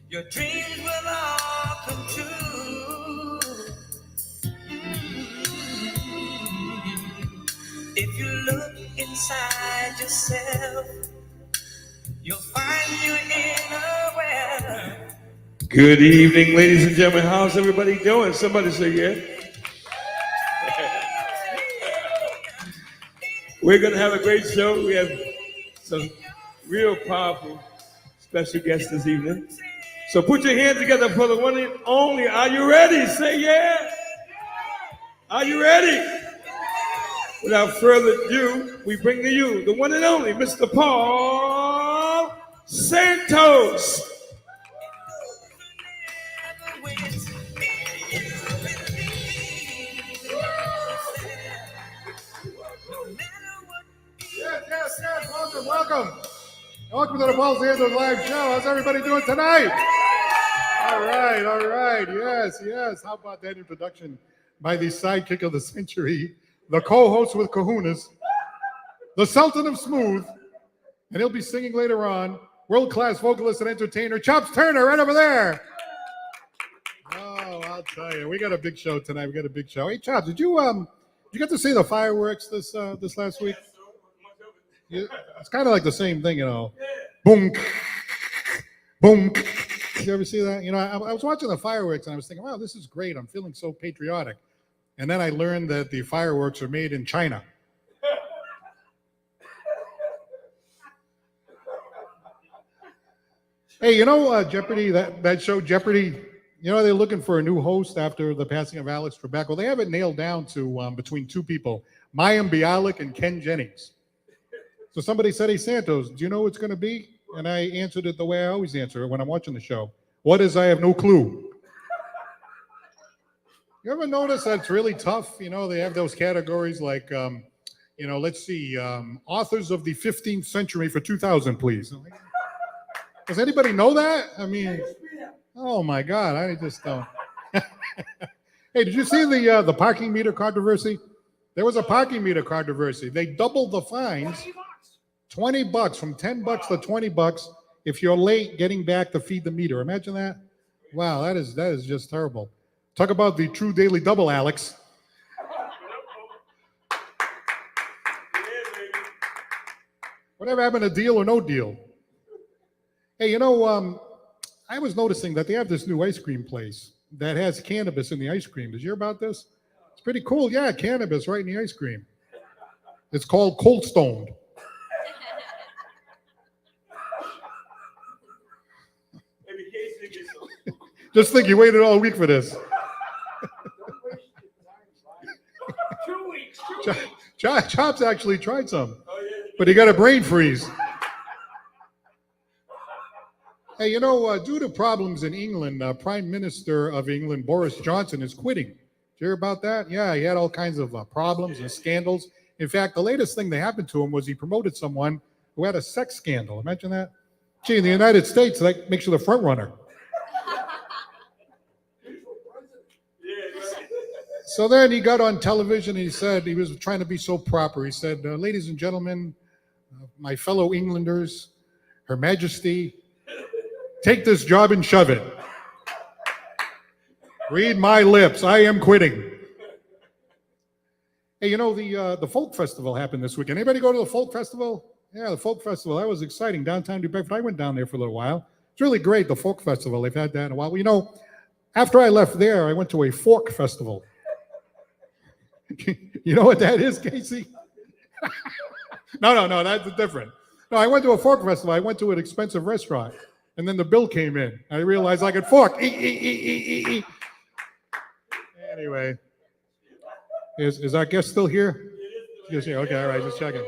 Your dreams will all come true. If you look inside yourself, you'll find your inner well. Good evening, ladies and gentlemen. How's everybody doing? Somebody say yeah. We're going to have a great show. We have some real powerful special guests this evening. So put your hands together for the one and only. Are you ready? Say yeah. Are you ready? Without further ado, we bring to you the one and only Mr. Paul Santos. Yes. Welcome. Welcome to the Paul Santos live show. How's everybody doing tonight? All right. Yes. How about that introduction by the sidekick of the century, the co-host with kahunas, the Sultan of Smooth, and he'll be singing later on, world-class vocalist and entertainer, Chops Turner, right over there. Oh, I'll tell you, we got a big show tonight. Hey, Chops, did you get to see the fireworks this last week? It's kind of like the same thing, Boom, boom. Did you ever see that? I was watching the fireworks and I was thinking, wow, this is great. I'm feeling so patriotic. And then I learned that the fireworks are made in China. Hey, Jeopardy, that show Jeopardy, they're looking for a new host after the passing of Alex Trebek. Well, they have it nailed down to between two people, Mayim Bialik and Ken Jennings. So somebody said, hey, Santos, do you know what it's going to be? And I answered it the way I always answer it when I'm watching the show. What is? I have no clue. You ever notice that it's really tough? They have those categories like, let's see, authors of the 15th century for 2000, please. Does anybody know that? I mean, oh my God, I just don't. Hey, did you see the parking meter controversy? There was a parking meter controversy. They doubled the fines. $20 from $10 to $20 if you're late getting back to feed the meter. Imagine that. Wow, that is just terrible. Talk about the true daily double, Alex. Whatever happened to deal or no deal? Hey, I was noticing that they have this new ice cream place that has cannabis in the ice cream. Did you hear about this? It's pretty cool. Yeah, cannabis right in the ice cream. It's called Cold Stoned. Just think you waited all week for this. 2 weeks. Chops actually tried some, but he got a brain freeze. Hey, due to problems in England, Prime Minister of England, Boris Johnson, is quitting. Did you hear about that? Yeah, he had all kinds of problems and scandals. In fact, the latest thing that happened to him was he promoted someone who had a sex scandal. Imagine that. Gee, in the United States, that makes you the front runner. So then he got on television and he said, he was trying to be so proper. He said, ladies and gentlemen, my fellow Englanders, Her Majesty, take this job and shove it. Read my lips. I am quitting. Hey, the folk festival happened this weekend. Anybody go to the folk festival? Yeah, the folk festival. That was exciting. Downtown New Bedford. I went down there for a little while. It's really great, the folk festival. They've had that in a while. After I left there, I went to a fork festival. You know what that is, Casey? No, that's different. No, I went to a fork festival. I went to an expensive restaurant, and then the bill came in. I realized I could fork. Anyway, is our guest still here? Yes, yeah. Okay, all right, just checking.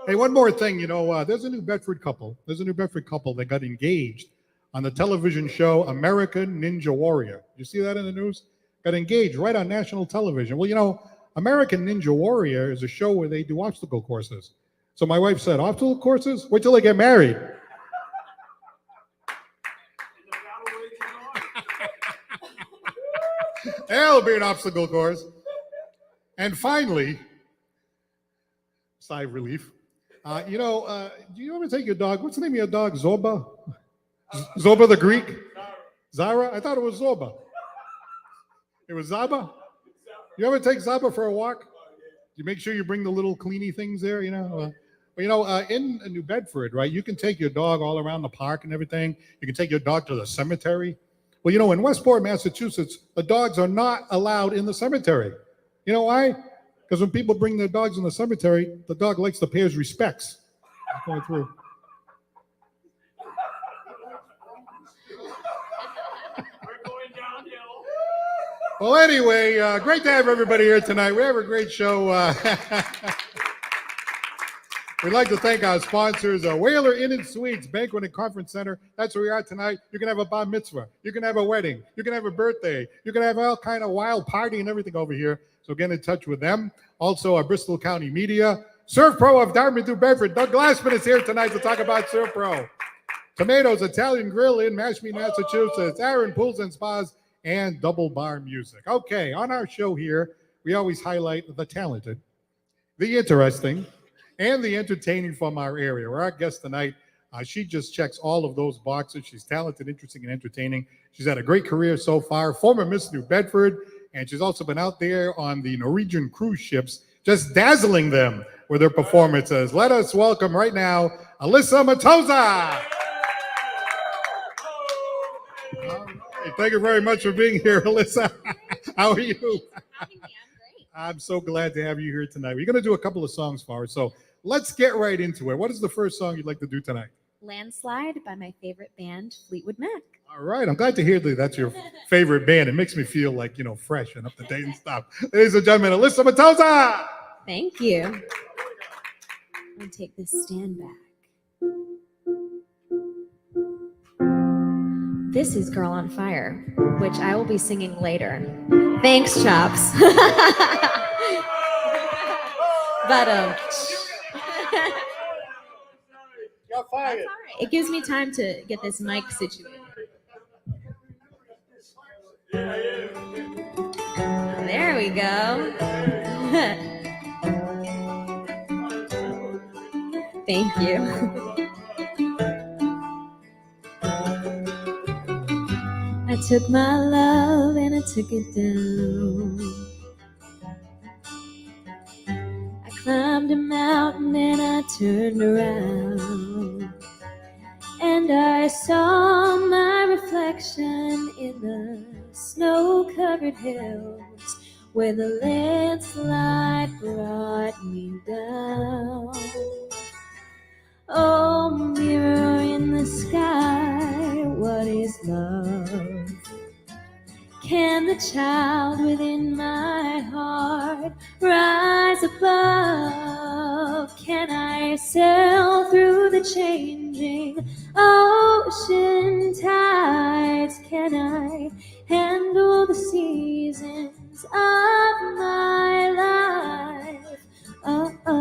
Hey, one more thing. There's a New Bedford couple. That got engaged on the television show American Ninja Warrior. You see that in the news? Got engaged right on national television. Well, American Ninja Warrior is a show where they do obstacle courses. So my wife said, obstacle courses? Wait till they get married. There'll be an obstacle course. And finally, sigh of relief. Do you ever take your dog? What's the name of your dog? Zorba? Zoba the Greek? Zara? I thought it was Zoba. It was Zaba? You ever take Zaba for a walk? You make sure you bring the little cleany things there, you know? In New Bedford, right, you can take your dog all around the park and everything. You can take your dog to the cemetery. Well, in Westport, Massachusetts, the dogs are not allowed in the cemetery. You know why? Because when people bring their dogs in the cemetery, the dog likes to pay his respects. Going through. We're going downhill. Well, anyway, great to have everybody here tonight. We have a great show. We'd like to thank our sponsors, Whaler Inn and Suites, Banquet and Conference Center. That's where we are tonight. You can have a bar mitzvah. You can have a wedding. You can have a birthday. You can have all kind of wild party and everything over here. So get in touch with them. Also, our Bristol County Media. Surf Pro of Dartmouth, New Bedford. Doug Glassman is here tonight to talk about Surf Pro. Tomatoes Italian Grill in Mashpee, Massachusetts. Aaron Pools and Spas and Double Bar Music. Okay, on our show here, we always highlight the talented, the interesting, and the entertaining from our area. We're our guest tonight. She just checks all of those boxes. She's talented, interesting, and entertaining. She's had a great career so far, former Miss New Bedford, and she's also been out there on the Norwegian cruise ships, just dazzling them with her performances. Let us welcome right now, Alyssa Maitoza. All right. Thank you very much for being here, Alyssa. How are you? Having me. I'm great. I'm so glad to have you here tonight. We're going to do a couple of songs for us, so let's get right into it. What is the first song you'd like to do tonight? Landslide by my favorite band, Fleetwood Mac. All right, I'm glad to hear that that's your favorite band. It makes me feel like, fresh and up to date and stuff. Ladies and gentlemen, Alyssa Maitoza. Thank you. I'm going to take this stand back. This is Girl on Fire, which I will be singing later. Thanks, Chops. But Got fired. that's all right. It gives me time to get this mic situated. There we go. Thank you. I took my love and I took it down. I climbed a mountain and I turned around. And I saw my reflection in the snow-covered hills where the landslide brought me down. Oh, mirror in the sky, what is love? Can the child within my heart rise above? Can I sail through the changing ocean tides? Can I handle the seasons of my life? Oh, oh,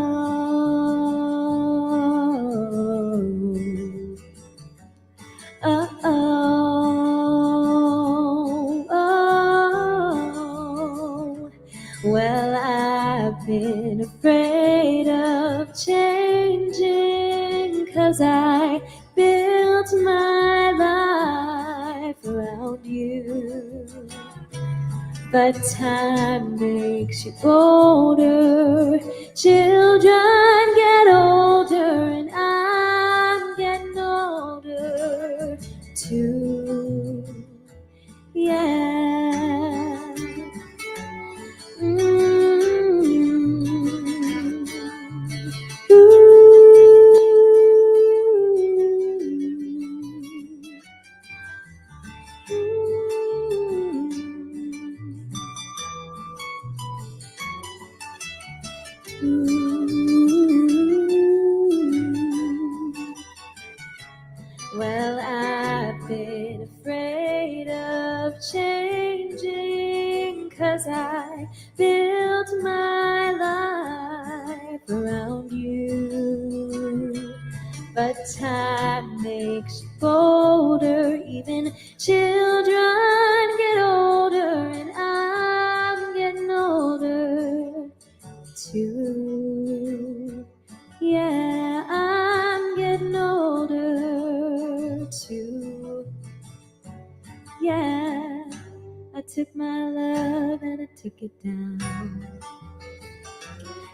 oh, oh. Well, I've been afraid of changing, 'cause I built my life around you. But time makes you bolder. Children get older, and I'm getting older too. Yeah. Well, I've been afraid of changing, 'cause I built my life around you. But time makes you bolder. Even children get older, and I'm getting older too. Yeah, I'm getting older too. Yeah, I took my love and I took it down.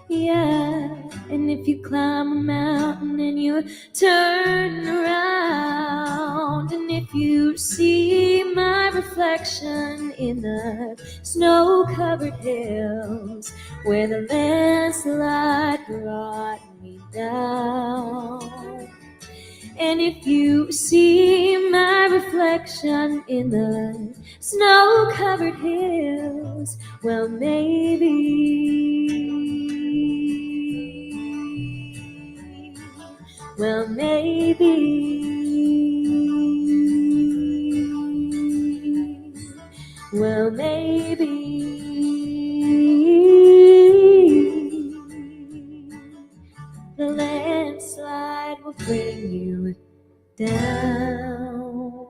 Yeah, and if you climb a mountain and you turn around, and if you see my reflection in the snow-covered hills where the landslide brought me down, and if you see my reflection in the snow-covered hills, well, maybe, well, maybe the landslide will bring you down.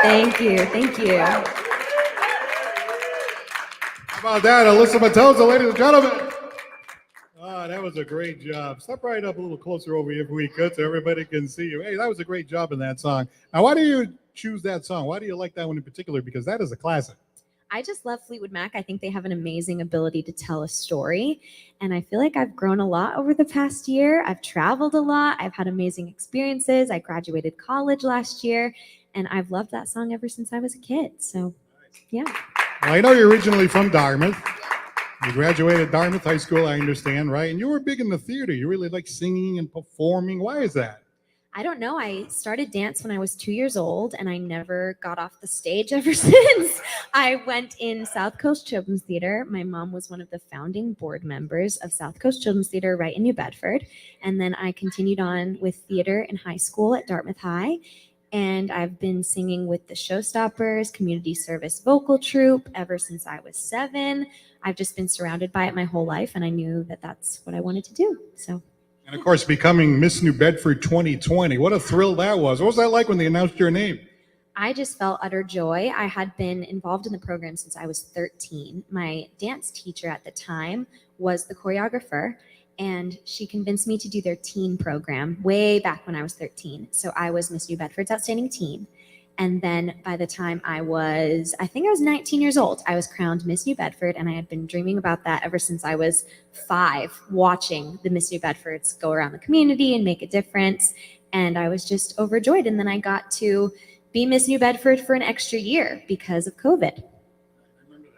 Thank you. How about that, Alyssa Maitoza, ladies and gentlemen? That was a great job. Step right up a little closer over here if we could so everybody can see you. Hey, that was a great job in that song. Now, why do you choose that song? Why do you like that one in particular? Because that is a classic. I just love Fleetwood Mac. I think they have an amazing ability to tell a story. And I feel like I've grown a lot over the past year. I've traveled a lot. I've had amazing experiences. I graduated college last year. And I've loved that song ever since I was a kid. So, yeah. Well, I know you're originally from Dartmouth. You graduated Dartmouth High School, I understand, right? And you were big in the theater. You really like singing and performing. Why is that? I don't know. I started dance when I was 2 years old, and I never got off the stage ever since. I went in South Coast Children's Theater. My mom was one of the founding board members of South Coast Children's Theater right in New Bedford. And then I continued on with theater in high school at Dartmouth High. And I've been singing with the Showstoppers community service vocal troupe ever since I was 7. I've just been surrounded by it my whole life, and I knew that that's what I wanted to do. So. And of course, becoming Miss New Bedford 2020. What a thrill that was. What was that like when they announced your name? I just felt utter joy. I had been involved in the program since I was 13. My dance teacher at the time was the choreographer, and she convinced me to do their teen program way back when I was 13. So I was Miss New Bedford's Outstanding Teen. And then by the time I was 19 years old, I was crowned Miss New Bedford, and I had been dreaming about that ever since I was 5, watching the Miss New Bedfords go around the community and make a difference. And I was just overjoyed. And then I got to be Miss New Bedford for an extra year because of COVID. I remember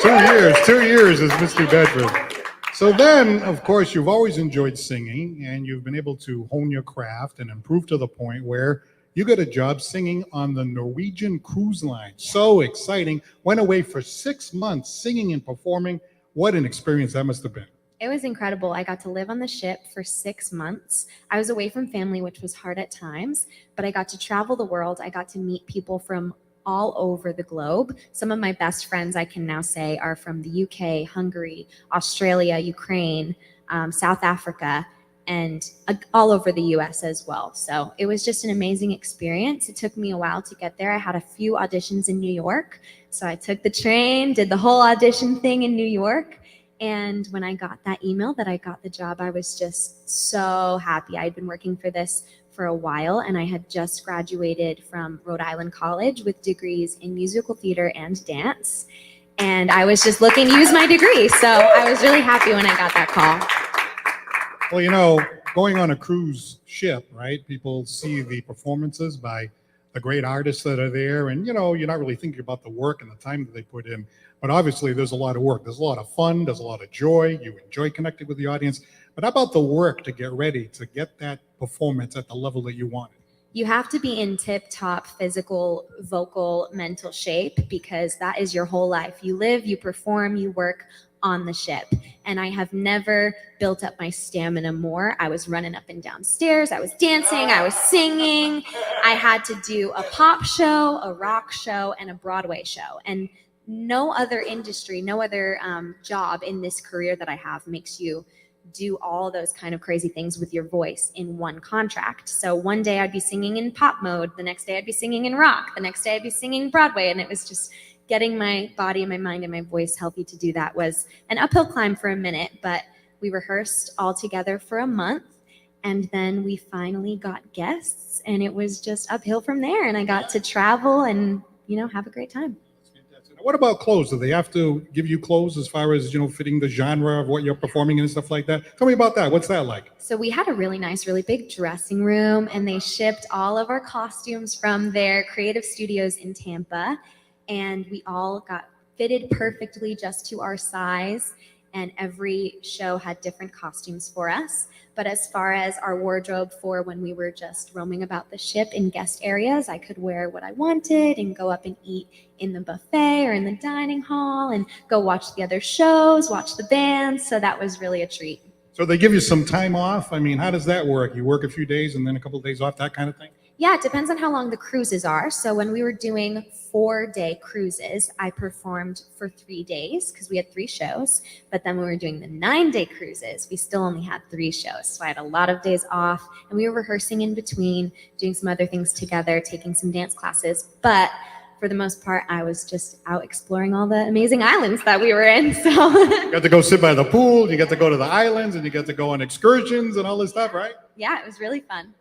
that. 2 years as Miss New Bedford. So then, of course, you've always enjoyed singing, and you've been able to hone your craft and improve to the point where you got a job singing on the Norwegian cruise line. So exciting. Went away for 6 months singing and performing. What an experience that must have been. It was incredible. I got to live on the ship for 6 months. I was away from family, which was hard at times, but I got to travel the world. I got to meet people from all over the globe. Some of my best friends, I can now say, are from the UK, Hungary, Australia, Ukraine, South Africa, and all over the US as well. So it was just an amazing experience. It took me a while to get there. I had a few auditions in New York. So I took the train, did the whole audition thing in New York. And when I got that email that I got the job, I was just so happy. I'd been working for this for a while, and I had just graduated from Rhode Island College with degrees in musical theater and dance. And I was just looking to use my degree. So I was really happy when I got that call. Well, you know, going on a cruise ship, right? People see the performances by the great artists that are there. And, you know, you're not really thinking about the work and the time that they put in. But obviously, there's a lot of work. There's a lot of fun. There's a lot of joy. You enjoy connecting with the audience. But how about the work to get ready to get that performance at the level that you want it? You have to be in tip-top physical, vocal, mental shape, because that is your whole life. You live, you perform, you work on the ship. And I have never built up my stamina more. I was running up and down stairs. I was dancing. I was singing. I had to do a pop show, a rock show, and a Broadway show. And no other industry, no other job in this career that I have makes you do all those kind of crazy things with your voice in one contract. So one day I'd be singing in pop mode. The next day I'd be singing in rock. The next day I'd be singing Broadway. And it was just getting my body and my mind and my voice healthy to do that was an uphill climb for a minute, but we rehearsed all together for a month. And then we finally got guests, and it was just uphill from there. And I got to travel and, have a great time. What about clothes? Do they have to give you clothes as far as, fitting the genre of what you're performing and stuff like that? Tell me about that. What's that like? So we had a really nice, really big dressing room, and they shipped all of our costumes from their creative studios in Tampa. And we all got fitted perfectly just to our size. And every show had different costumes for us. But as far as our wardrobe for when we were just roaming about the ship in guest areas, I could wear what I wanted and go up and eat in the buffet or in the dining hall and go watch the other shows, watch the bands. So that was really a treat. So they give you some time off? I mean, how does that work? You work a few days and then a couple of days off, that kind of thing? Yeah, it depends on how long the cruises are. So when we were doing 4-day cruises, I performed for 3 days because we had 3 shows. But then when we were doing the 9-day cruises, we still only had 3 shows. So I had a lot of days off, and we were rehearsing in between, doing some other things together, taking some dance classes. But for the most part, I was just out exploring all the amazing islands that we were in. So You got to go sit by the pool, you get to go to the islands, and you get to go on excursions and all this stuff, right? yeah, it was really fun.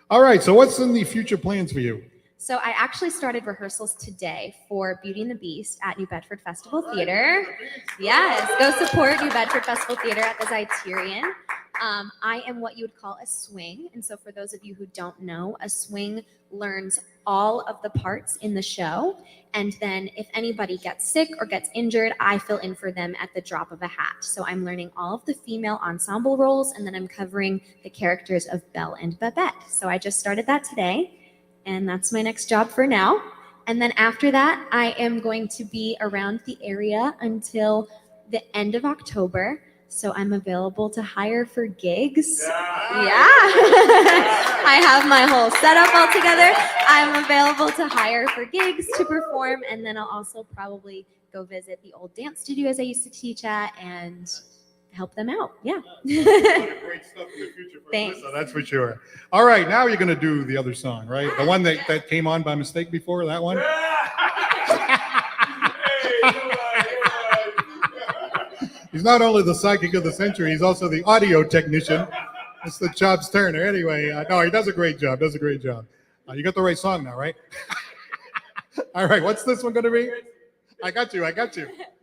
All right, so what's in the future plans for you? So I actually started rehearsals today for Beauty and the Beast at New Bedford Festival Theater. Yes, go support New Bedford Festival Theater at the Zeiterion. I am what you would call a swing. And so for those of you who don't know, a swing learns all of the parts in the show. And then if anybody gets sick or gets injured, I fill in for them at the drop of a hat. So I'm learning all of the female ensemble roles, and then I'm covering the characters of Belle and Babette. So I just started that today, and that's my next job for now. And then after that, I am going to be around the area until the end of October. So I'm available to hire for gigs. Yeah. I have my whole setup all together. I'm available to hire for gigs to perform. And then I'll also probably go visit the old dance studios I used to teach at and help them out. Yeah. Great stuff in the future for Thanks. Alyssa, that's for sure. All right, now you're going to do the other song, right? The one that came on by mistake before, that one? He's not only the psychic of the century, he's also the audio technician. It's the Chops Turner. Anyway, no, he does a great job. You got the right song now, right? All right, what's this one going to be? I got you.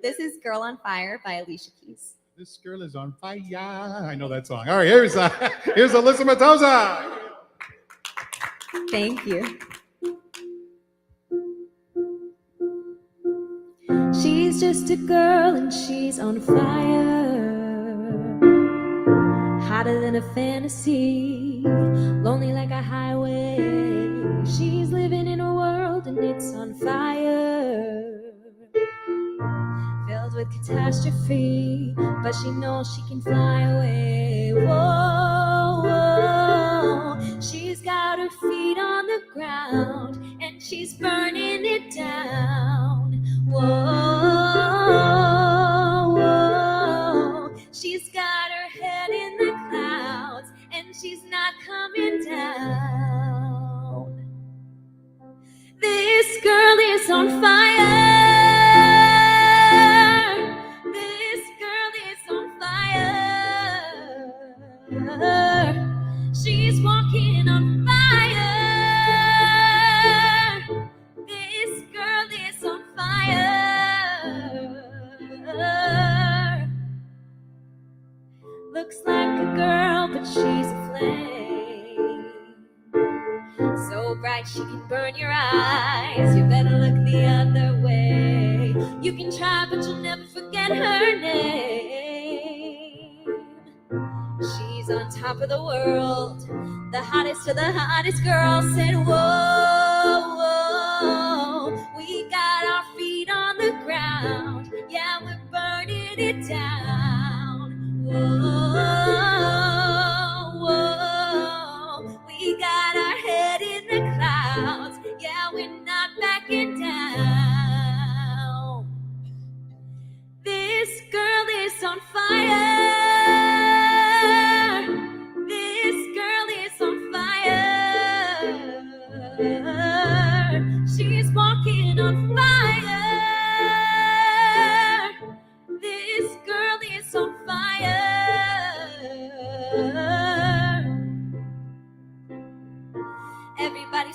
This is Girl on Fire by Alicia Keys. This girl is on fire. I know that song. All right, here's Alyssa Maitoza. Thank you. She's just a girl and she's on fire, hotter than a fantasy, lonely like a highway. She's living in a world and it's on fire, filled with catastrophe, but she knows she can fly away. Whoa, whoa. She's got her feet on the ground and she's burning it down. Whoa, whoa. She's got her head in the clouds and she's not coming down. This girl is on fire. This girl is on fire. She's walking on fire. This girl is on fire. Looks like a girl, but she's a flame, so bright she can burn your eyes. You better look the other way. You can try, but you'll never forget her name. She's on top of the world, the hottest of the hottest girls. Said, whoa, whoa. We got our feet on the ground. Yeah, we're burning it down. Whoa, whoa. We got our head in the clouds. Yeah, we're not backing down. This girl is on fire. This girl is on fire. She's walking on fire. This girl is on fire.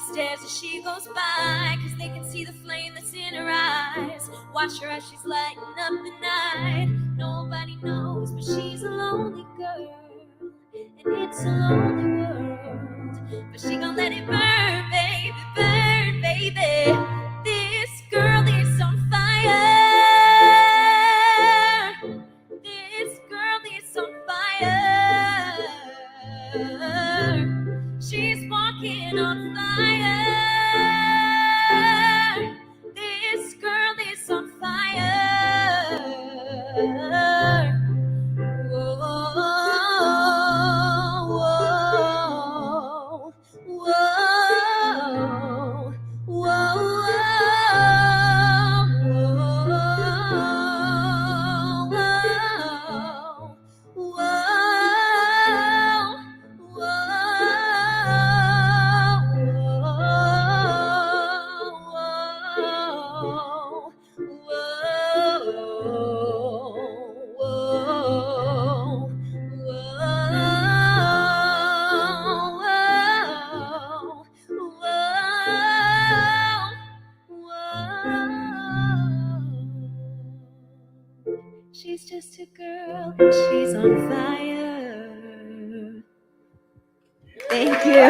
stares as she goes by, 'cause they can see the flame that's in her eyes. Watch her as she's lighting up the night. Nobody knows, but she's a lonely girl, and it's a lonely world. But she gon' let it burn, baby. This girl is on fire. This girl is on fire. She's walking on fire. This girl is on fire. Whoa, whoa, whoa, whoa, she's just a girl and she's on fire. Thank you.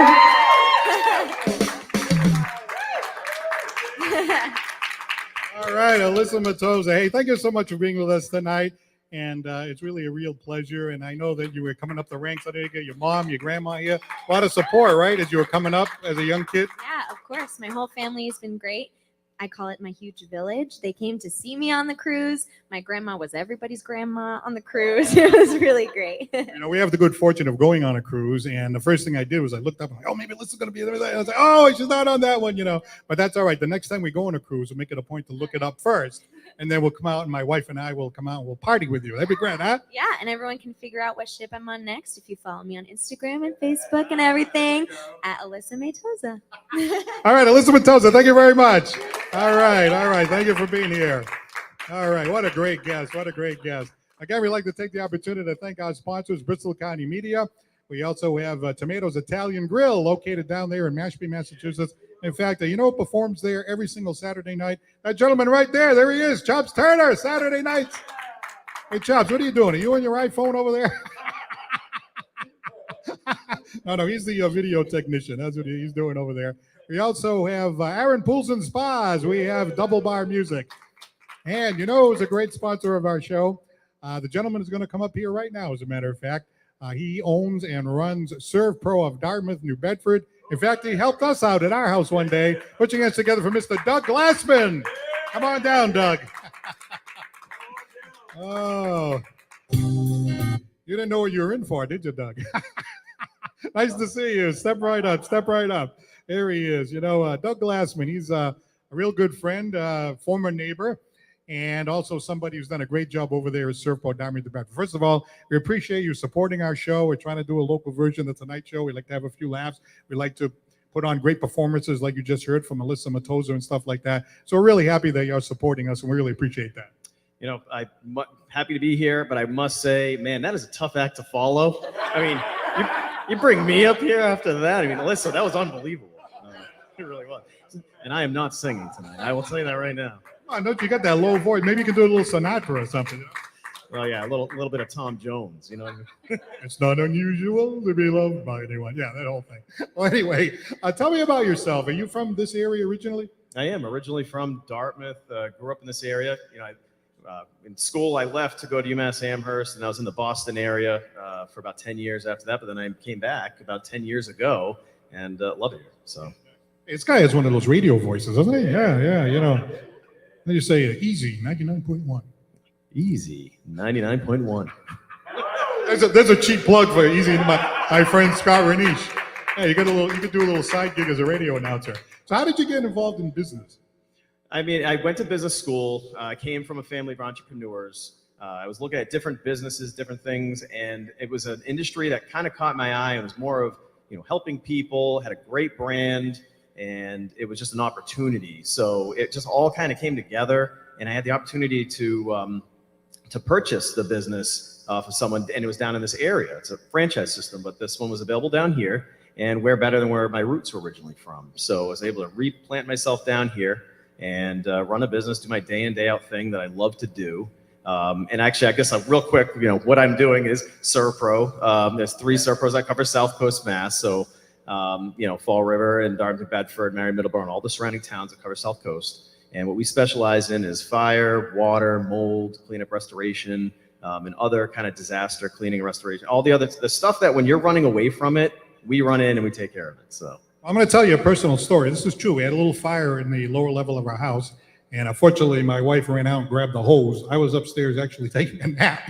All right, Alyssa Maitoza. Hey, thank you so much for being with us tonight. And it's really a real pleasure. And I know that you were coming up the ranks. I know you get your mom, your grandma here. A lot of support, right, as you were coming up as a young kid? Yeah, of course. My whole family has been great. I call it my huge village. They came to see me on the cruise. My grandma was everybody's grandma on the cruise. It was really great. You know, we have the good fortune of going on a cruise. And the first thing I did was I looked up, and oh, maybe Alyssa's going to be there. I was like, oh, she's not on that one, you know. But that's all right. The next time we go on a cruise, we'll make it a point to look it up first. And then we'll come out, and my wife and I will come out and we'll party with you. That'd be great, huh? Yeah, and everyone can figure out what ship I'm on next if you follow me on Instagram and Facebook and everything at Alyssa Maitoza. All right, Alyssa Maitoza, thank you very much. All right. Thank you for being here. All right, what a great guest. Again, we'd like to take the opportunity to thank our sponsors, Bristol County Media. We also have Tomatoes Italian Grill, located down there in Mashpee, Massachusetts. In fact, you know who performs there every single Saturday night? That gentleman right there he is, Chops Turner, Saturday nights. Hey, Chops, what are you doing? Are you on your iPhone over there? No, he's the video technician. That's what he's doing over there. We also have Aaron Pools and Spas. We have Double Bar Music. And you know who's a great sponsor of our show? The gentleman is going to come up here right now, as a matter of fact. He owns and runs Serve Pro of Dartmouth, New Bedford. In fact, he helped us out at our house one day. Put your hands together for Mr. Doug Glassman. Come on down, Doug. Oh. You didn't know what you were in for, did you, Doug? Nice to see you. Step right up. There he is. You know, Doug Glassman, he's a real good friend, former neighbor, and also somebody who's done a great job over there at Surfboard Diamond Bedford. First of all, we appreciate you supporting our show. We're trying to do a local version of Tonight Show. We like to have a few laughs. We like to put on great performances like you just heard from Alyssa Maitoza and stuff like that. So we're really happy that you're supporting us, and we really appreciate that. You know, I'm happy to be here, but I must say, man, that is a tough act to follow. I mean, you bring me up here after that. I mean, Alyssa, that was unbelievable. It really was. And I am not singing tonight. I will tell you that right now. Oh, don't you got that low voice? Maybe you can do a little Sinatra or something. Well, yeah, a little bit of Tom Jones, you know what I mean? It's not unusual to be loved by anyone. Yeah, that whole thing. Well, anyway, tell me about yourself. Are you from this area originally? I am originally from Dartmouth. Grew up in this area. You know, in school, I left to go to UMass Amherst, and I was in the Boston area for about 10 years after that. But then I came back about 10 years ago and love it here. So this guy has one of those radio voices, doesn't he? Yeah. You know, then you say easy 99.1. Easy 99.1. There's a cheap plug for Easy, my friend Scott Renish. Yeah, you could do a little side gig as a radio announcer. So how did you get involved in business? I mean, I went to business school. I came from a family of entrepreneurs. I was looking at different businesses, different things, and it was an industry that kind of caught my eye. It was more of, you know, helping people, had a great brand, and it was just an opportunity. So it just all kind of came together, and I had the opportunity to purchase the business for someone, and it was down in this area. It's a franchise system, but this one was available down here. And where better than where my roots were originally from. So I was able to replant myself down here and run a business, do my day in, day out thing that I love to do. And actually, I guess real quick, what I'm doing is ServPro. There's 3 ServPros that cover South Coast Mass. So, Fall River and Dartmouth, Bedford, Marion, Middleborough, and all the surrounding towns that cover South Coast. And what we specialize in is fire, water, mold, cleanup, restoration, and other kind of disaster cleaning and restoration. All the stuff that when you're running away from it, we run in and we take care of it. So I'm going to tell you a personal story. This is true. We had a little fire in the lower level of our house, and unfortunately, my wife ran out and grabbed the hose. I was upstairs actually taking a nap.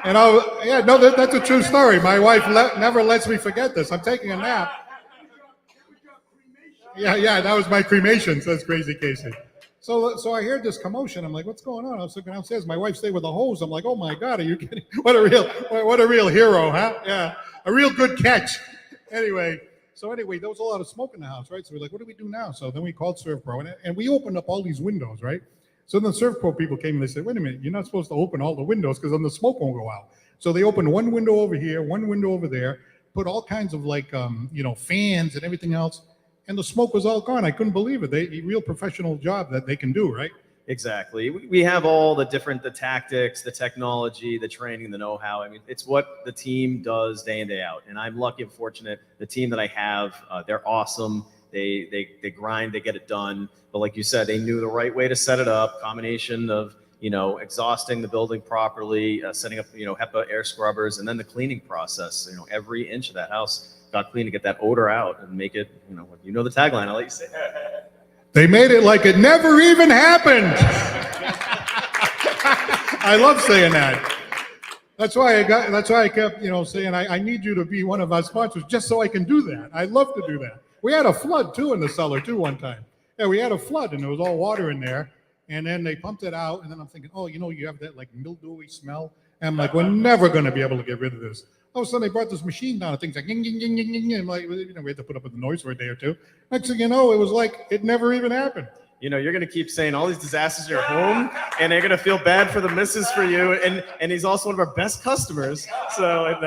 And that's a true story. My wife never lets me forget this. I'm taking a nap. Yeah, that was my cremation, says Crazy Casey. So I heard this commotion. I'm like, what's going on? I was looking downstairs. My wife stayed with the hose. I'm like, oh my God, are you kidding? What a real hero, huh? Yeah, a real good catch. Anyway, there was a lot of smoke in the house, right? So we're like, what do we do now? So then we called ServPro, and we opened up all these windows, right? So then the ServPro people came and they said, wait a minute, you're not supposed to open all the windows because then the smoke won't go out. So they opened one window over here, one window over there, put all kinds of fans and everything else. And the smoke was all gone. I couldn't believe it. A real professional job that they can do, right? Exactly. We have all the tactics, the technology, the training, the know-how. I mean, it's what the team does day in, day out. And I'm lucky and fortunate. The team that I have, they're awesome. They grind, they get it done. But like you said, they knew the right way to set it up. Combination of, exhausting the building properly, setting up, HEPA air scrubbers, and then the cleaning process. Every inch of that house got clean to get that odor out and make it, the tagline. I'll let you say that. They made it like it never even happened. I love saying that. That's why I kept, saying I need you to be one of our sponsors just so I can do that. I love to do that. We had a flood too in the cellar too one time. Yeah, we had a flood and there was all water in there, and then they pumped it out, and then I'm thinking, you have that like mildewy smell. And I'm like, we're never going to be able to get rid of this. All of a sudden, they brought this machine down, and things like, ging, ging, ging, ging, ging, and like, we had to put up with the noise for a day or two. Next thing you know, it was like it never even happened. You're going to keep saying all these disasters in your home, and they're going to feel bad for the missus for you. And he's also one of our best customers. So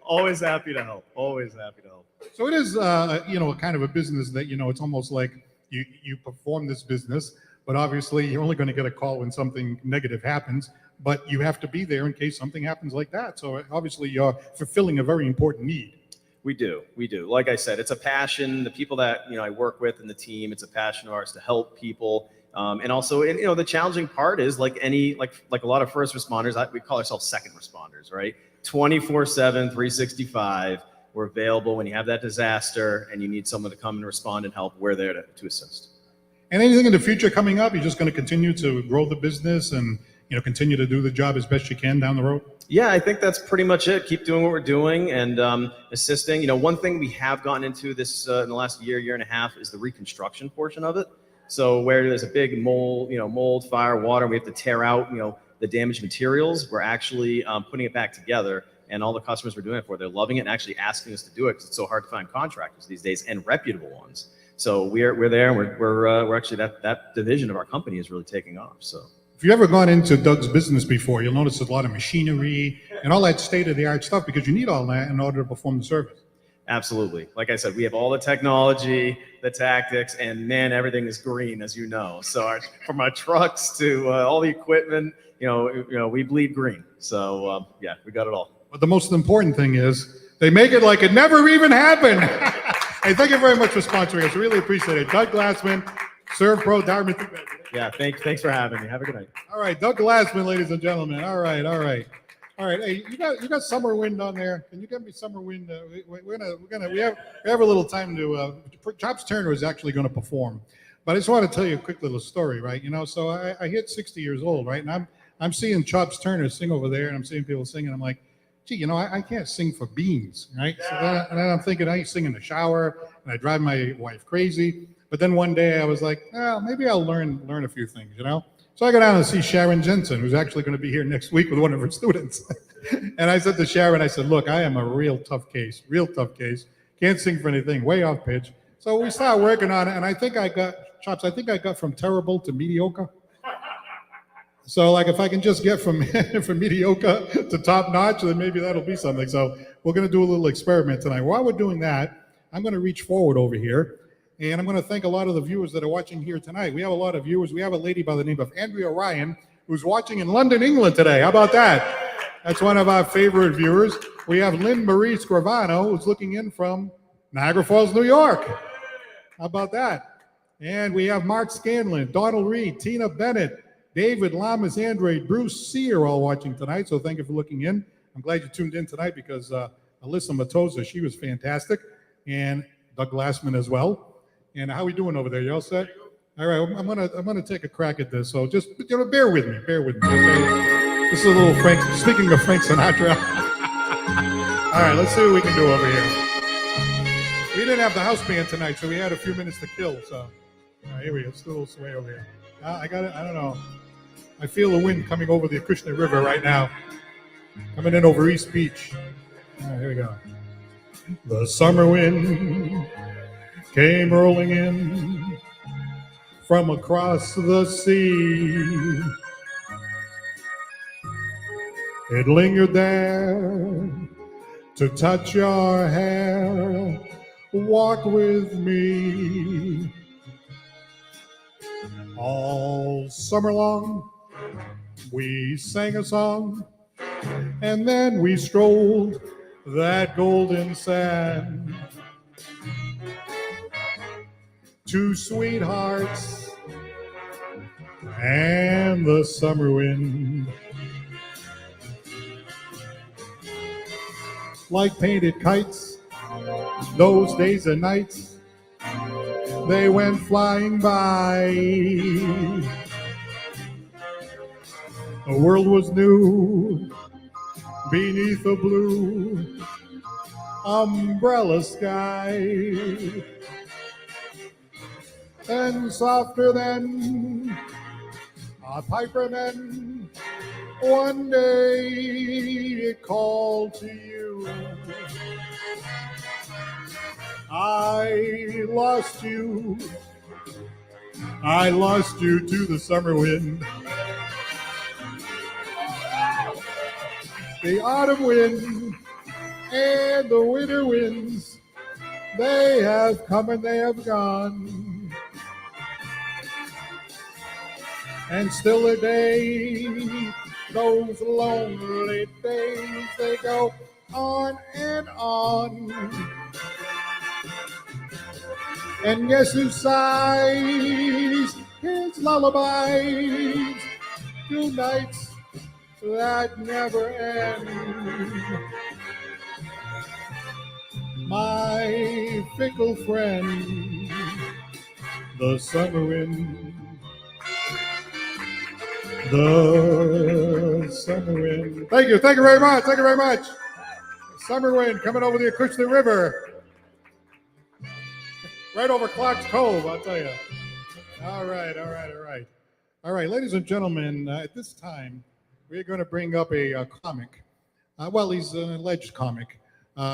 always happy to help. Always happy to help. So it is, a kind of a business that, it's almost like you perform this business, but obviously you're only going to get a call when something negative happens. But you have to be there in case something happens like that. So obviously you're fulfilling a very important need. We do. Like I said, it's a passion. The people that, I work with in the team, it's a passion of ours to help people. And also, the challenging part is like a lot of first responders, we call ourselves second responders, right? 24/7, 365. We're available when you have that disaster and you need someone to come and respond and help. We're there to assist. And anything in the future coming up, you're just going to continue to grow the business and continue to do the job as best you can down the road? Yeah, I think that's pretty much it. Keep doing what we're doing and assisting. One thing we have gotten into this in the last year and a half is the reconstruction portion of it. So where there's a big mold, fire, water, we have to tear out, the damaged materials. We're actually putting it back together, and all the customers we're doing it for, they're loving it and actually asking us to do it because it's so hard to find contractors these days and reputable ones. So we're there, and we're actually that division of our company is really taking off. So. If you've ever gone into Doug's business before, you'll notice there's a lot of machinery and all that state-of-the-art stuff because you need all that in order to perform the service. Absolutely. Like I said, we have all the technology, the tactics, and man, everything is green, as you know. So from our trucks to all the equipment, we bleed green. So we got it all. But the most important thing is they make it like it never even happened. Hey, thank you very much for sponsoring us. Really appreciate it. Doug Glassman, ServPro, Dartmouth. Yeah, thanks for having me. Have a good night. All right, Doug Glassman, ladies and gentlemen. All right. Hey, you got summer wind on there. Can you get me summer wind? We have a little time to. Chops Turner is actually going to perform, but I just want to tell you a quick little story, right? So I hit 60 years old, right, and I'm seeing Chops Turner sing over there, and I'm seeing people singing. I'm like, gee, I can't sing for beans, right? So then I'm thinking I sing in the shower, and I drive my wife crazy. But then one day I was like, maybe I'll learn a few things, So I go down and see Sharon Jensen, who's actually going to be here next week with one of her students. And I said to Sharon, I said, look, I am a real tough case. Can't sing for anything, way off pitch. So we started working on it, and I think I got from terrible to mediocre. So like if I can just get from from mediocre to top notch, then maybe that'll be something. So we're going to do a little experiment tonight. While we're doing that, I'm going to reach forward over here, and I'm going to thank a lot of the viewers that are watching here tonight. We have a lot of viewers. We have a lady by the name of Andrea Ryan who's watching in London, England today. How about that? That's one of our favorite viewers. We have Lynn Marie Scrivano who's looking in from Niagara Falls, New York. How about that? And we have Mark Scanlon, Donald Reed, Tina Bennett, David Lamas Andrade, Bruce C. are all watching tonight, so thank you for looking in. I'm glad you tuned in tonight because Alyssa Maitoza, she was fantastic, and Doug Glassman as well. And how are we doing over there? You all set? All right, I'm gonna take a crack at this. So just bear with me. Okay? This is a little Frank. Speaking of Frank Sinatra. All right, let's see what we can do over here. We didn't have the house band tonight, so we had a few minutes to kill. So all right, here we go. Let's do a little sway over here. I got it. I don't know. I feel the wind coming over the Acushnet River right now, coming in over East Beach. All right, here we go. The summer wind came rolling in from across the sea. It lingered there to touch your hair. Walk with me. All summer long, we sang a song, and then we strolled that golden sand. Two sweethearts and the summer wind, like painted kites, those days and nights, they went flying by. The world was new beneath a blue umbrella sky. And softer than a piperman, one day it called to you. I lost you to the summer wind. The autumn wind and the winter winds, they have come and they have gone. And still a day, those lonely days, they go on and on. And guess who sighs his lullabies to nights that never end? My fickle friend, the summer wind, the summer wind. Thank you very much, Summer wind coming over the Acushnet River. Right over Clark's Cove, I'll tell you. All right, ladies and gentlemen, at this time, we're going to bring up a comic. Well, he's an alleged comic.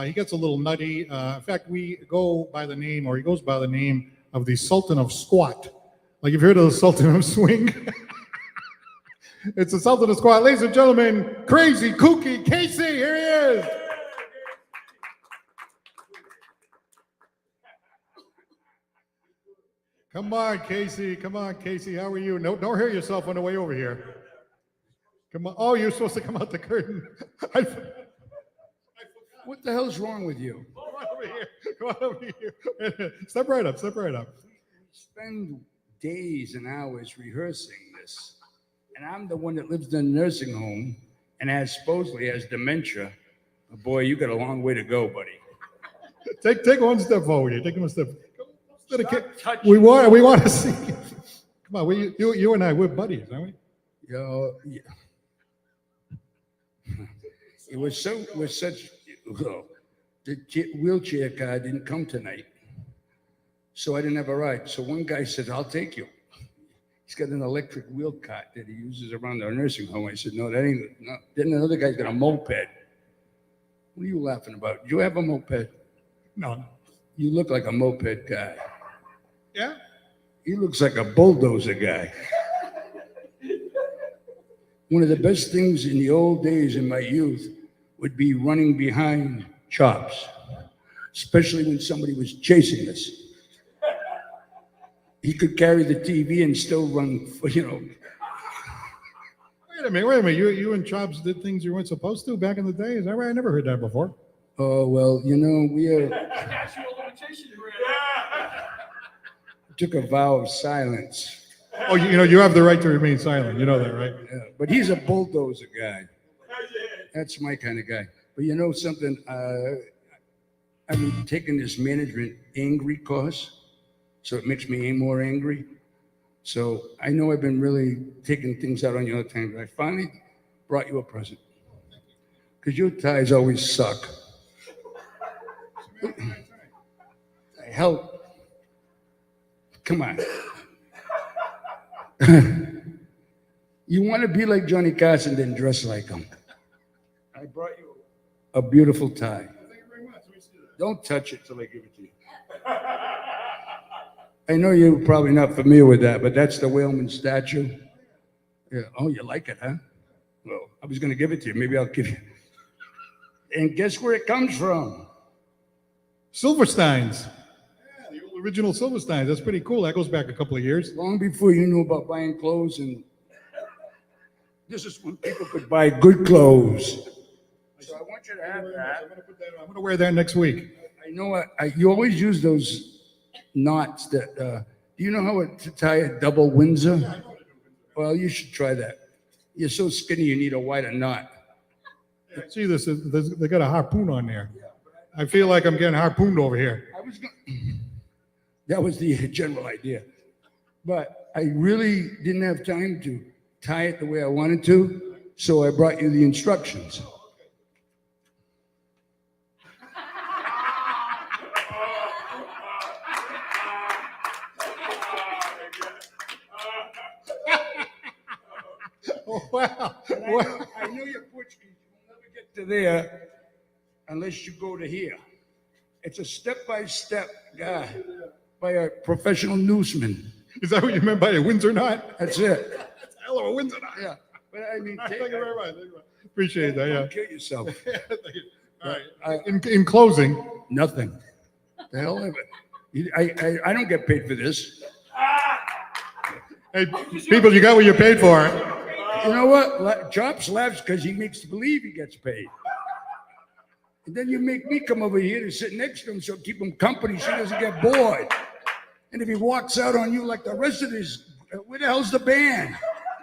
He gets a little nutty. In fact, he goes by the name of the Sultan of Squat. Like you've heard of the Sultan of Swing? It's the Sultan of Squat. Ladies and gentlemen, crazy, kooky Casey, here he is. Come on, Casey. How are you? No, don't hurt yourself on the way over here. Come on. Oh, you're supposed to come out the curtain. What the hell's wrong with you? Come on over here. Step right up. Spend days and hours rehearsing this, and I'm the one that lives in a nursing home and supposedly has dementia. Oh, boy, you got a long way to go, buddy. Take one step forward here. Take one step. We want to see. Come on, you and I, we're buddies, aren't we? Yeah. It was such. Well, the wheelchair car didn't come tonight, so I didn't have a ride. So one guy said, "I'll take you." He's got an electric wheel cart that he uses around our nursing home. I said, "No, that ain't." No. Then another guy's got a moped. What are you laughing about? Do you have a moped? No. You look like a moped guy. Yeah? He looks like a bulldozer guy. One of the best things in the old days in my youth would be running behind Chops, especially when somebody was chasing us. He could carry the TV and still run, Wait a minute. You and Chops did things you weren't supposed to back in the day? Is that right? I never heard that before. Oh, well, we took a vow of silence. Oh, you have the right to remain silent. You know that, right? Yeah, but he's a bulldozer guy. That's my kind of guy. But you know something? I've been taking this management angry course, so it makes me more angry. So I know I've been really taking things out on you all the time, but I finally brought you a present. Because your ties always suck. Hell, come on. You want to be like Johnny Carson, then dress like him. I brought you a beautiful tie. Thank you very much. Let me see that. Don't touch it till I give it to you. I know you're probably not familiar with that, but that's the whaleman statue. Yeah. Oh, you like it, huh? Well, I was going to give it to you. Maybe I'll give you. And guess where it comes from? Silversteins. Yeah, the old original Silversteins. That's pretty cool. That goes back a couple of years. Long before you knew about buying clothes, and this is when people could buy good clothes. So I want you to have that. I'm going to wear that next week. I know you always use those knots that, do you know how to tie a double Windsor? Well, you should try that. You're so skinny, you need a wider knot. See this? They got a harpoon on there. I feel like I'm getting harpooned over here. That was the general idea. But I really didn't have time to tie it the way I wanted to, so I brought you the instructions. Oh, wow. I know you're Portuguese. You'll never get to there unless you go to here. It's a step-by-step guide by a professional newsman. Is that what you meant by a Windsor knot? That's it. That's a hell of a Windsor knot. Yeah. But I mean, Thank you very much. Appreciate that. Yeah. Don't kill yourself. Thank you. All right. In closing, Nothing. The hell of it. I don't get paid for this. hey, people, you got what you paid for. You know what? Chops laughs because he makes believe he gets paid. And then you make me come over here to sit next to him so keep him company so he doesn't get bored. And if he walks out on you like the rest of this, where the hell's the band?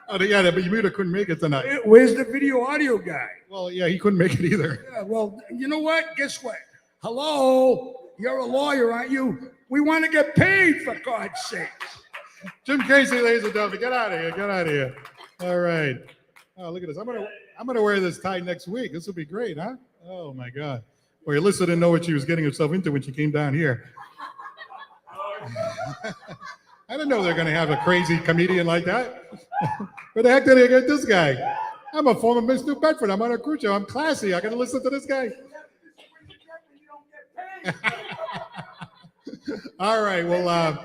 Oh, yeah, but you couldn't make it tonight. Where's the video audio guy? Well, yeah, he couldn't make it either. Yeah, well, you know what? Guess what? Hello? You're a lawyer, aren't you? We want to get paid, for God's sake. Jim Casey, ladies and gentlemen, get out of here. Get out of here. All right. Oh, look at this. I'm gonna wear this tie next week. This will be great, huh? Oh my God. Well, Alyssa didn't know what she was getting herself into when she came down here. I didn't know they're gonna have a crazy comedian like that. Where the heck did they get this guy? I'm a former Miss New Bedford. I'm on a cruise show. I'm classy. I gotta listen to this guy. All right. Well,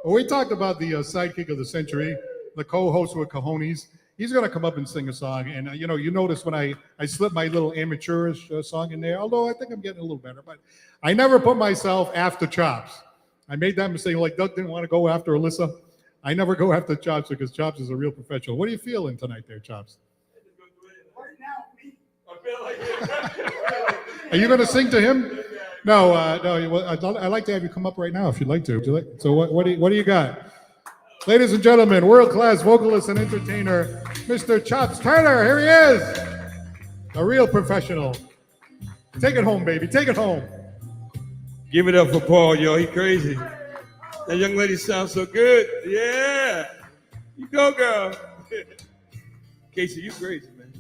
we talked about the sidekick of the century, the co-host with cojones. He's going to come up and sing a song. And, you notice when I slipped my little amateurish song in there, although I think I'm getting a little better. But I never put myself after Chops. I made that mistake. Like Doug didn't want to go after Alyssa. I never go after Chops because Chops is a real professional. What are you feeling tonight there, Chops? Are you going to sing to him? No. I'd like to have you come up right now if you'd like to. Would you like? So what do you got? Ladies and gentlemen, world-class vocalist and entertainer, Mr. Chops Turner. Here he is. A real professional. Take it home, baby. Take it home. Give it up for Paul, yo. He crazy. That young lady sounds so good. Yeah. You go, girl. Casey, you crazy, man.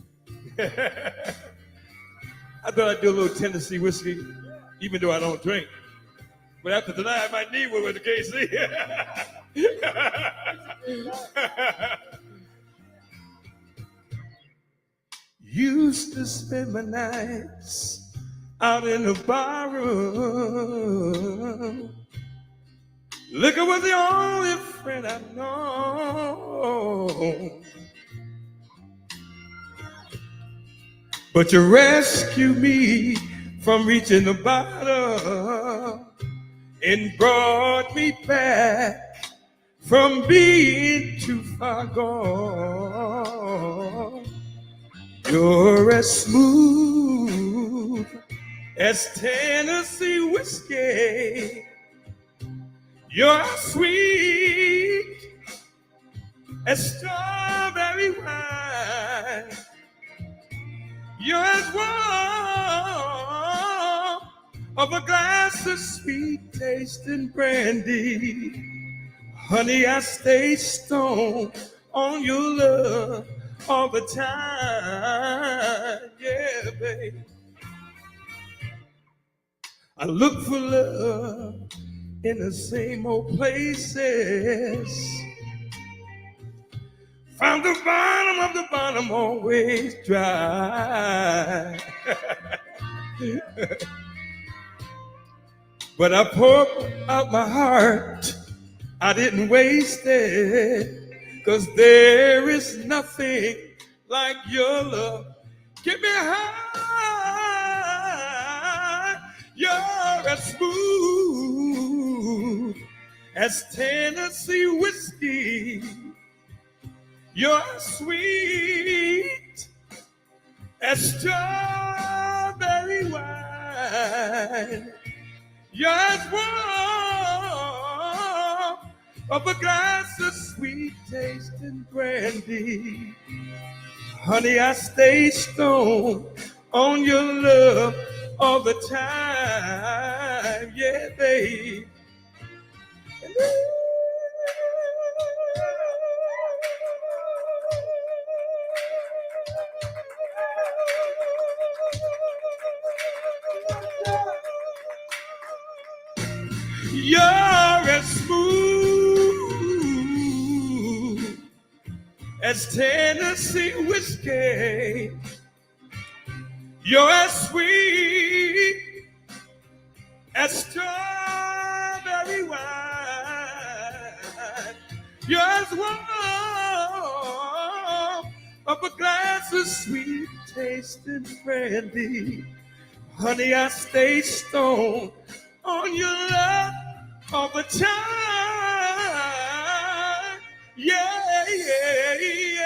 I thought I'd do a little Tennessee whiskey, even though I don't drink. But after tonight, I might need one with the Casey. Used to spend my nights out in the bar room. Liquor was the only friend I know. but you rescued me from reaching the bottom and brought me back from being too far gone. You're as smooth as Tennessee whiskey. You're sweet as strawberry wine. You're as warm of a glass of sweet tasting brandy. Honey, I stay stoned on your love all the time. Yeah, babe. I look for love in the same old places. Found the bottom of the bottom always dry. But I poured out my heart, I didn't waste it. 'Cause there is nothing like your love. Get me high. You're as smooth as Tennessee whiskey. You're sweet as strawberry wine. You're as warm of a glass of sweet tasting brandy. Honey, I stay stoned on your love all the time. Yeah, babe. You're as smooth as Tennessee whiskey. You're as sweet as strawberry wine. You're as warm of a glass of sweet tasting brandy. Honey, I stay stoned on your love all the time. Yeah, yeah, yeah.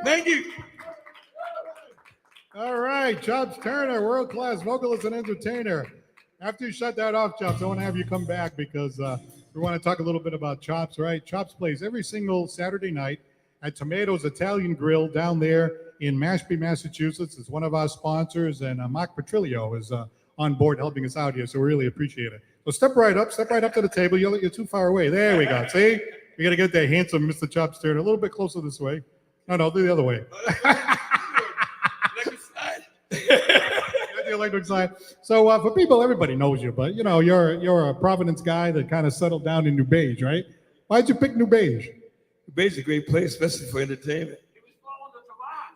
Thank you. All right, Chops Turner, world-class vocalist and entertainer. After you shut that off, Chops, I want to have you come back because we want to talk a little bit about Chops, right? Chops plays every single Saturday night at Tomatoes Italian Grill down there in Mashpee, Massachusetts. It's one of our sponsors, and Mark Petrillo is on board helping us out here, so we really appreciate it. So step right up to the table. You're too far away. There we go. See? We got to get that handsome Mr. Chops Turner a little bit closer this way. No, the other way. The electric side. So for people, everybody knows you, but you're a Providence guy that kind of settled down in New Beige, right? Why'd you pick New Beige? New Beige is a great place, especially for entertainment.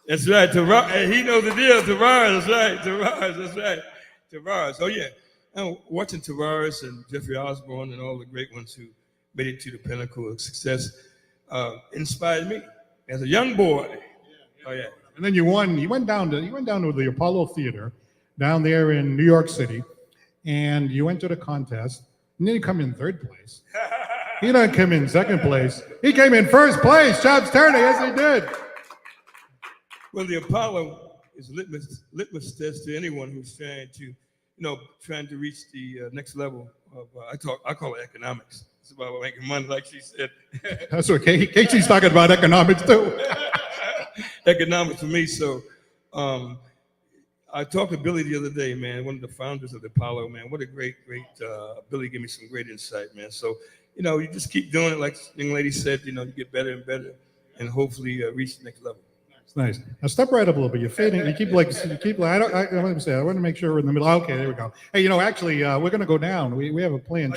That's right, Tavares. He knows the deal. Tavares, that's right. Tavares, that's right. Tavares. Oh yeah, I'm watching Tavares and Jeffrey Osborne and all the great ones who made it to the pinnacle of success. Inspired me as a young boy. Oh yeah. And then you went down to the Apollo Theater down there in New York City, and you went to the contest, and then you come in third place. He didn't come in second place. He came in first place. Chops Turner, yes he did. Well, the Apollo is a litmus test to anyone who's trying to reach the next level of I call it economics. It's about making money, like she said. That's what Casey's talking about, economics too. Economics for me. So I talked to Billy the other day, man, one of the founders of the Apollo, man. What a great Billy gave me some great insight, man. So you just keep doing it, like the young lady said. You get better and better, and hopefully reach the next level. Nice. Now step right up a little bit. You're fading. You keep. I want to make sure we're in the middle. Okay, there we go. Hey, actually, we're going to go down. We have a plan.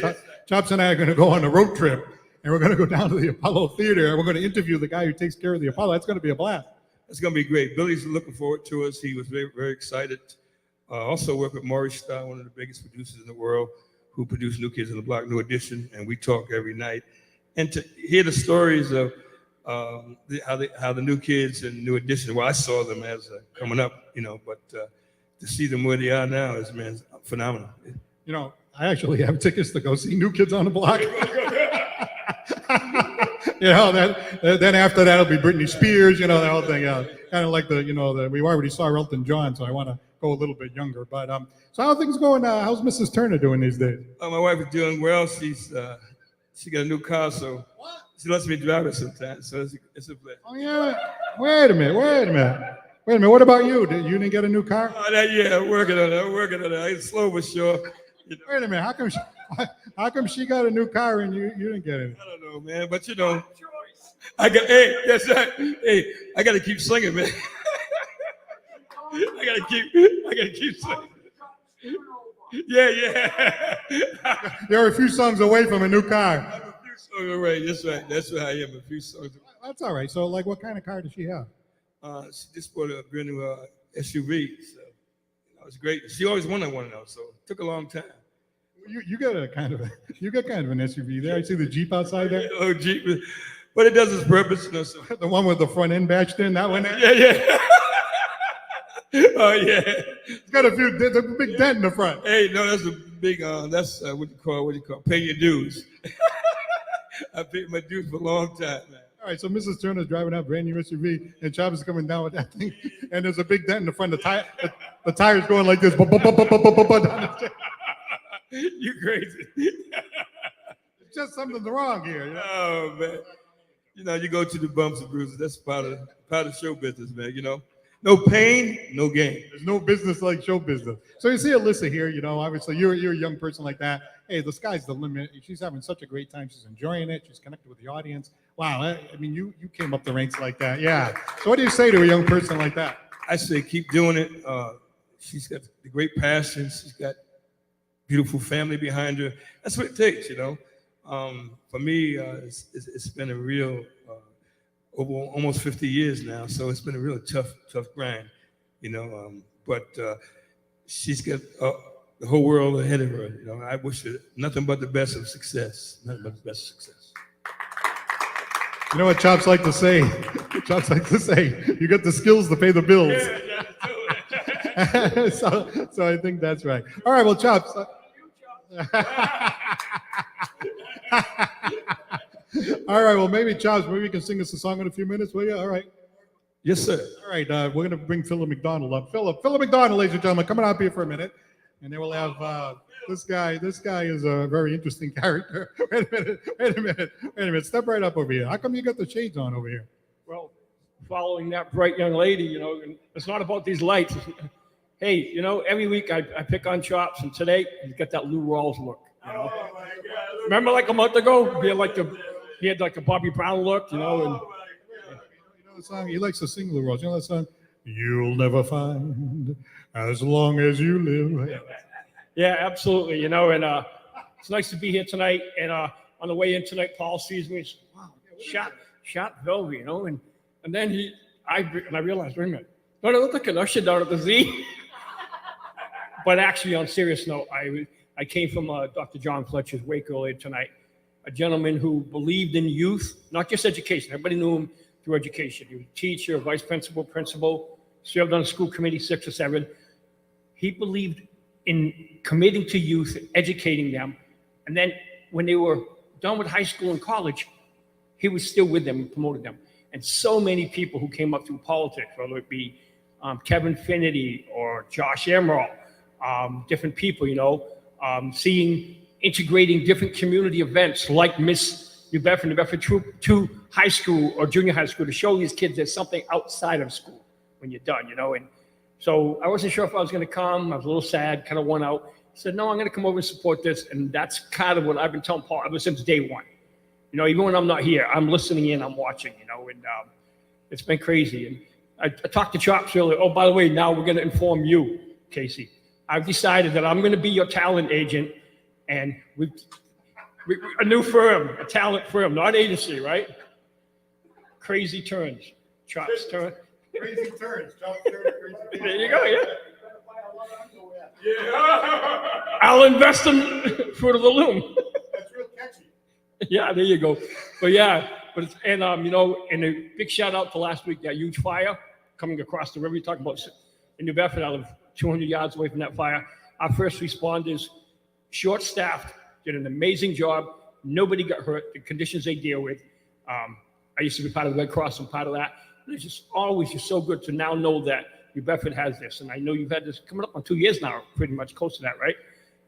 Chops and I are going to go on a road trip, and we're going to go down to the Apollo Theater, and we're going to interview the guy who takes care of the Apollo. That's going to be a blast. It's going to be great. Billy's looking forward to us. He was very, very excited. Also work with Maurice Starr, one of the biggest producers in the world, who produced New Kids on the Block, New Edition, and we talk every night. And to hear the stories of how the new kids and new additions. Well, I saw them as coming up, but to see them where they are now is, man, phenomenal. I actually have tickets to go see New Kids on the Block. Then after that, it'll be Britney Spears, that whole thing. Kind of like we already saw Elton John, so I want to go a little bit younger. But so how are things going? How's Mrs. Turner doing these days? My wife is doing well. She got a new car, so she lets me drive it sometimes. So it's a blessing. Oh yeah. Wait a minute. What about you? You didn't get a new car? I'm working on it. It's slow but sure. Wait a minute. How come she got a new car and you didn't get it? I don't know, man. But that's right. Hey, I got to keep singing, man. I gotta keep singing. Yeah. You're a few songs away from a new car. I'm a few songs away. That's right. That's what I am. A few songs away. That's all right. So, what kind of car does she have? She just bought a brand new SUV. So it was great. She always wanted one of those, so it took a long time. You got kind of an SUV there. I see the Jeep outside there. Oh, Jeep, but it does its purpose. So. The one with the front end bashed in. That one. There? Yeah. Oh yeah. It's got a big dent in the front. Hey, no, that's a big. That's what you call pay your dues. I paid my dues for a long time, man. All right, so Mrs. Turner's driving out brand new SUV, and Chavez is coming down with that thing, and there's a big dent in the front. The tire's going like this. You crazy? It's just something's wrong here. Oh man, you go to the bumps and bruises. That's part of show business, man. No pain, no gain. There's no business like show business. So you see Alyssa here, obviously you're a young person like that. Hey, the sky's the limit. She's having such a great time. She's enjoying it. She's connected with the audience. Wow, I mean, you came up the ranks like that. Yeah. So what do you say to a young person like that? I say keep doing it. She's got the great passion. She's got beautiful family behind her. That's what it takes, For me, it's been a real... over almost 50 years now, so it's been a real tough grind, but she's got the whole world ahead of her. I wish her nothing but the best of success. Nothing but the best of success. You know what Chops like to say? Chops like to say, you got the skills to pay the bills. Yeah, so I think that's right. All right, well, Chops. All right, well, maybe Chops, maybe you can sing us a song in a few minutes, will you? All right. Yes, sir. All right, we're going to bring Philip McDonald up. Philip McDonald, ladies and gentlemen, coming up here for a minute. And then we'll have this guy. This guy is a very interesting character. Wait a minute. Step right up over here. How come you got the shades on over here? Well, following that bright young lady, it's not about these lights. Hey, every week I pick on Chops, and today he's got that Lou Rawls look. Oh, my God. Remember like a month ago, he had like a Bobby Brown look, and You know the song? He likes to sing Lou Rawls. You know that song? You'll never find as long as you live. yeah, absolutely. And it's nice to be here tonight. And on the way in tonight, Paul sees me. And says, wow, shot Velvy, and then I realized, wait a minute, don't I look like an usher down at the Z? But actually, on a serious note, I came from Dr. John Fletcher's wake earlier tonight, a gentleman who believed in youth, not just education. Everybody knew him through education. He was a teacher, vice principal, served on a school committee 6 or 7. He believed in committing to youth, educating them. And then when they were done with high school and college, he was still with them and promoted them. And so many people who came up through politics, whether it be Kevin Finnerty or Josh Emerald, different people, integrating different community events like Miss New Bedford to high school or junior high school to show these kids there's something outside of school when you're done, And so I wasn't sure if I was going to come. I was a little sad, kind of won out. I said, no, I'm going to come over and support this. And that's kind of what I've been telling Paul ever since day one. Even when I'm not here, I'm listening in, I'm watching, and it's been crazy. And I talked to Chops earlier. Oh, by the way, now we're going to inform you, Casey. I've decided that I'm going to be your talent agent, and we a new firm, a talent firm, not agency, right? Crazy turns, Chops turn. Crazy turns. Chops turn, crazy turns. There you go, yeah. I'll invest in Fruit of the Loom. That's real catchy. Yeah, there you go. But yeah, but it's, and and a big shout out to last week, that huge fire coming across the river. You talk about in New Bedford, I live 200 yards away from that fire. Our first responders, short-staffed, did an amazing job. Nobody got hurt. The conditions they deal with. I used to be part of the Red Cross and part of that. And it's just always just so good to now know that New Bedford has this. And I know you've had this coming up on 2 years now, pretty much close to that, right?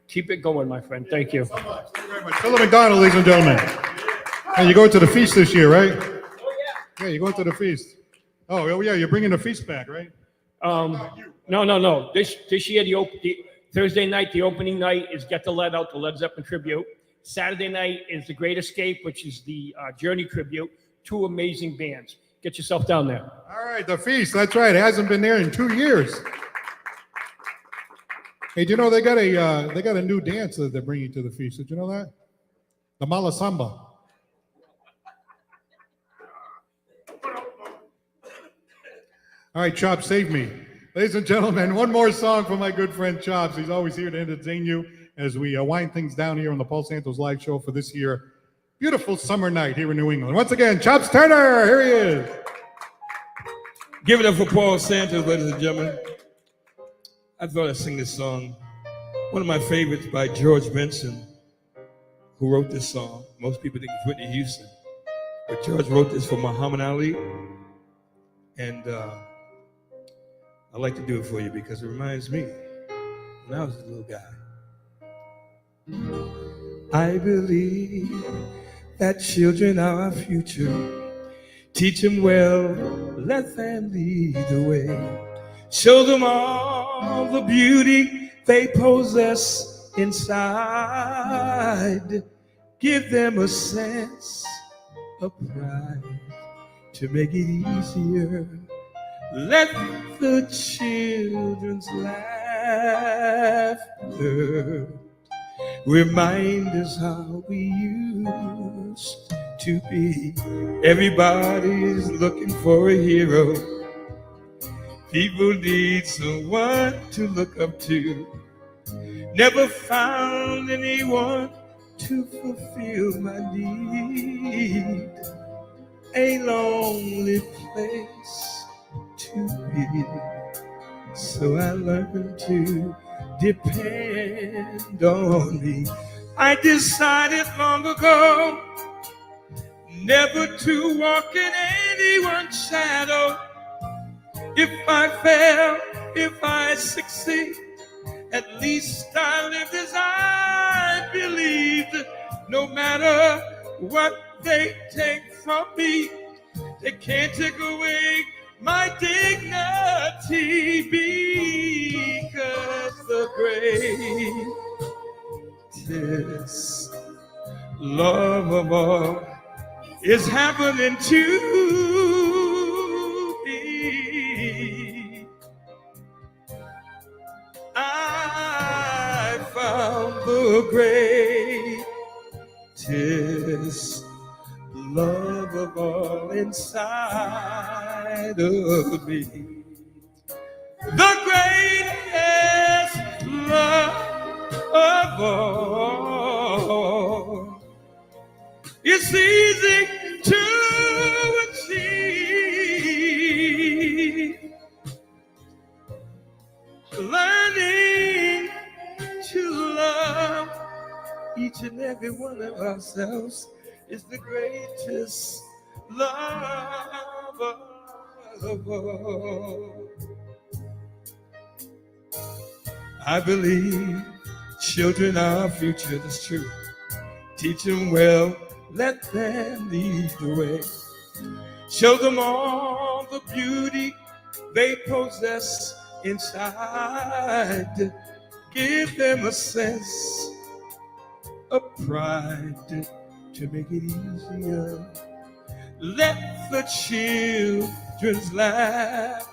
Keep it going, my friend. Thank you. So much. Thank you very much. Philip McDonald, ladies and gentlemen. And you're going to the feast this year, right? Oh, yeah. Yeah, you're going to the feast. Oh, yeah, you're bringing the feast back, right? No. This year, the Thursday night, the opening night is Get the Lead Out, the Led Zeppelin tribute. Saturday night is The Great Escape, which is the Journey tribute. 2 amazing bands. Get yourself down there. All right, the feast. That's right. It hasn't been there in 2 years. Hey, do you know they got a new dance that they're bringing to the feast? Did you know that? The Mala Samba. All right, Chops, save me. Ladies and gentlemen, one more song for my good friend Chops. He's always here to entertain you as we wind things down here on the Paul Santos Live Show for this year. Beautiful summer night here in New England. Once again, Chops Turner, here he is. Give it up for Paul Santos, ladies and gentlemen. I thought I'd sing this song. One of my favorites by George Benson, who wrote this song. Most people think it's Whitney Houston, but George wrote this for Muhammad Ali. And I'd like to do it for you because it reminds me when I was a little guy. I believe that children are our future. Teach them well, let them lead the way. Show them all the beauty they possess inside. Give them a sense of pride to make it easier. Let the children's laughter remind us how we used to be. Everybody's looking for a hero. People need someone to look up to. Never found anyone to fulfill my need. A lonely place to be. So I learned to depend on me. I decided long ago never to walk in anyone's shadow. If I fail, if I succeed, at least I lived as I believed. No matter what they take from me, they can't take away my dignity, because the greatest love of all is happening to me. I found the greatest love of all inside of me. The greatest love of all. It's easy to achieve. Learning to love each and every one of ourselves is the greatest love of all. I believe children are our future, that's true. Teach them well, let them lead the way. Show them all the beauty they possess inside. Give them a sense of pride to make it easier. Let the children's laughter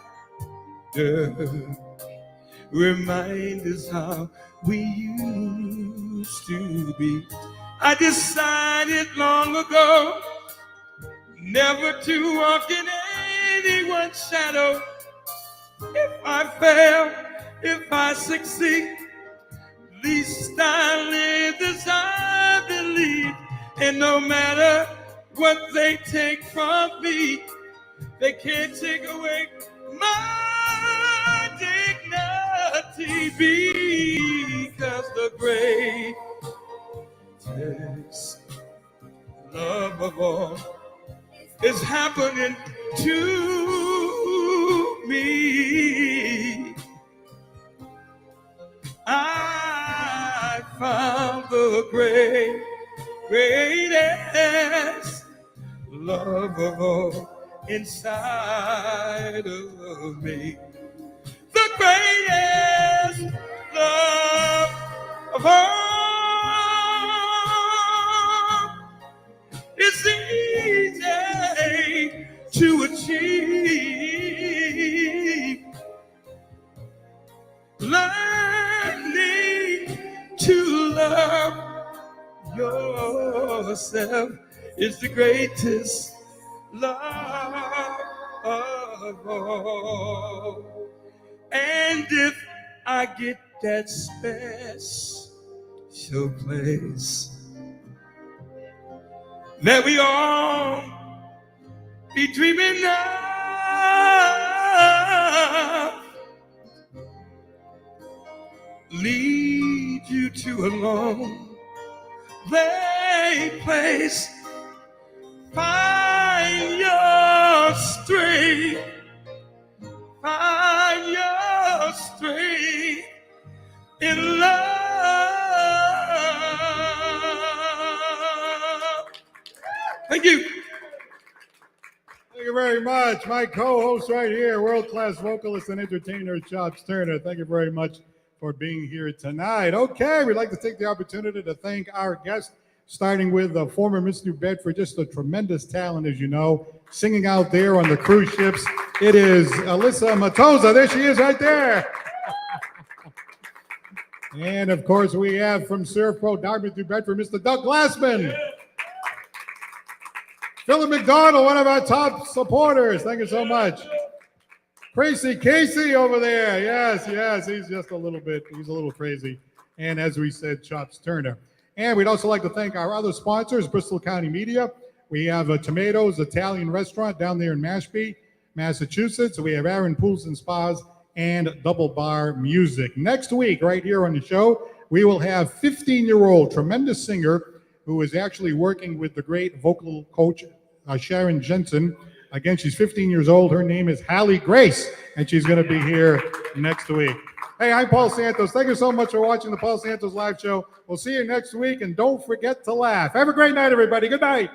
remind us how we used to be. I decided long ago never to walk in anyone's shadow. If I fail, if I succeed, at least I live as I believe. And no matter what they take from me. They can't take away my dignity, because the greatest love of all is happening to me. I found the greatest love of all inside of me. The greatest love of all is easy to achieve. Learning to love yourself is the greatest love of all. And if I get that special place that we all be dreaming of, lead you to a lonely place, find your strength, find your strength in love. Thank you. Thank you very much. My co-host right here, world-class vocalist and entertainer, Chops Turner. Thank you very much for being here tonight. Okay, we'd like to take the opportunity to thank our guests, starting with the former Miss New Bedford, just a tremendous talent, as you know, singing out there on the cruise ships. It is Alyssa Maitoza. There she is right there. And of course, we have from Surf Pro Dartmouth, New Bedford, Mr. Doug Glassman. Philip McDonald, one of our top supporters. Thank you so much. Crazy Casey over there. Yes, he's just a little crazy. And as we said, Chops Turner. And we'd also like to thank our other sponsors, Bristol County Media. We have Tomatoes Italian Restaurant down there in Mashpee, Massachusetts. We have Aaron Pools and Spas and Double Bar Music. Next week, right here on the show, we will have 15-year-old tremendous singer who is actually working with the great vocal coach, Sharon Jensen. Again, she's 15 years old. Her name is Hallie Grace, and she's going to be here next week. Hey, I'm Paul Santos. Thank you so much for watching the Paul Santos Live Show. We'll see you next week, and don't forget to laugh. Have a great night, everybody. Good night.